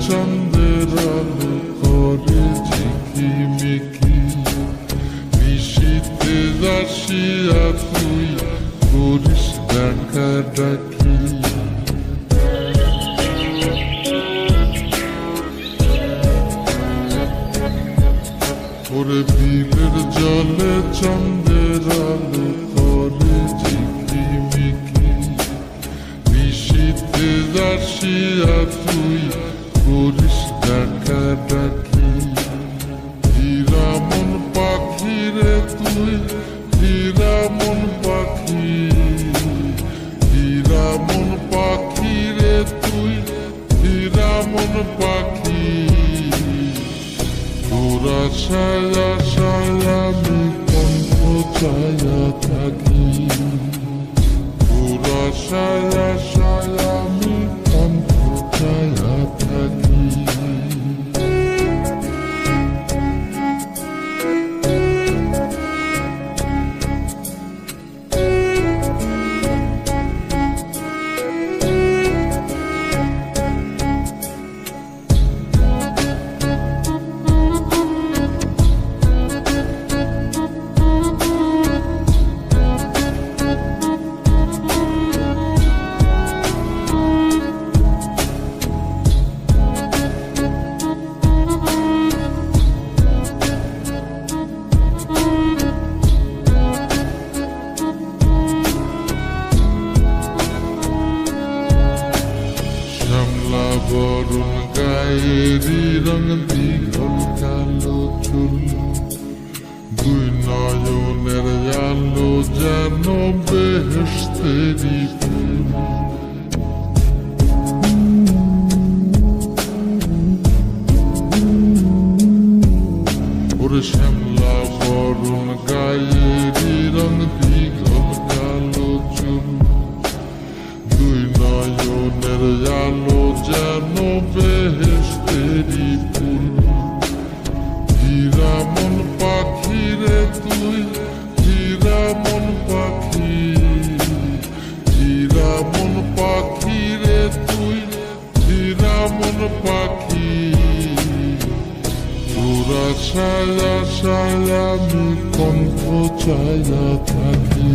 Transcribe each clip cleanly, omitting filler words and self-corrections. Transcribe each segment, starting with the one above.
চন্দ্রের আলো করে ঝিকিমিকি, নিশীথে আসিয়া তুই করিস ডাকাডাকি। ওরে বিলের জলে চন্দ্রের আলো করে ঝিকিমিকি, নিশীথে আসিয়া তুই করিস ডাকাডাকি। হীরা মন পাখি রে তুই, হীরা মন পাখি, হীরা মন পাখি রে তুই, হীরা মন পাখি। তোরা ছায়া ছায়া আমি কণ্ঠ ছায়া থাকি, তোরা ছায়া ছায়া আমি কণ্ঠ ছায়া থাকি। বরুণ গায়েরি রং দীঘল কালো চুল, দুই নয়নের আলো যেন বেহেশতেরি ফুল। ওরে শ্যামলা বরুণ গায়েরি রং দীঘল কালো চুল, দুই নয়নের আলো যেন বেহেশতেরি ফুল। হীরা মন পাখি রে তুই, হীরা মন পাখি, হীরা মন পাখি রে তুই, হীরা মন পাখি। তোরা ছায়া ছায়া আমি কণ্ঠ ছায়া থাকি,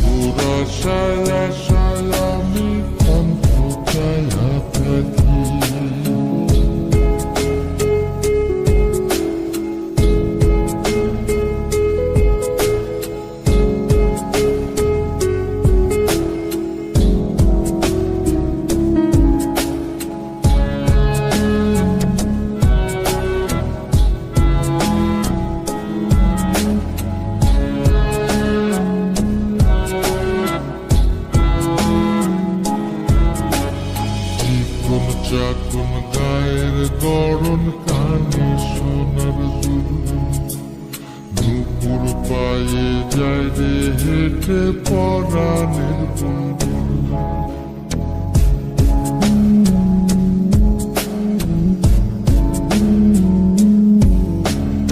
তোরা ছায়া ছায়া আমি কণ্ঠ ছায়া থাকি। চাকুন গায়ের গড়ন কানে সোনার দুল, নুপুর পায়ে যায় রে হেঁটে পরাণের বুলবুল।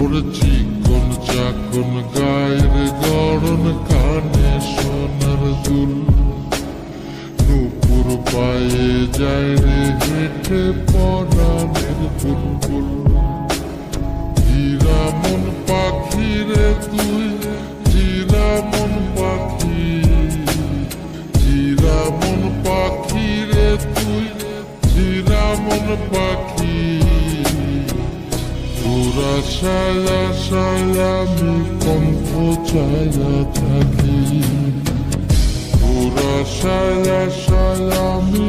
ওরে চিকন চাকুন গায়ের গড়ন কানে সোনার দুল, নুপুর পায়ে যায় রে হেঁটে পরাণের বুলবুল। হীরা মন পাখি রে তুই, হীরা মন পাখি, হীরা মন পাখি রে তুই, হীরা মন পাখি। তোরা ছায়া ছায়া আমি কণ্ঠ ছায়া থাকি, তোরা ছায়া ছায়া আমি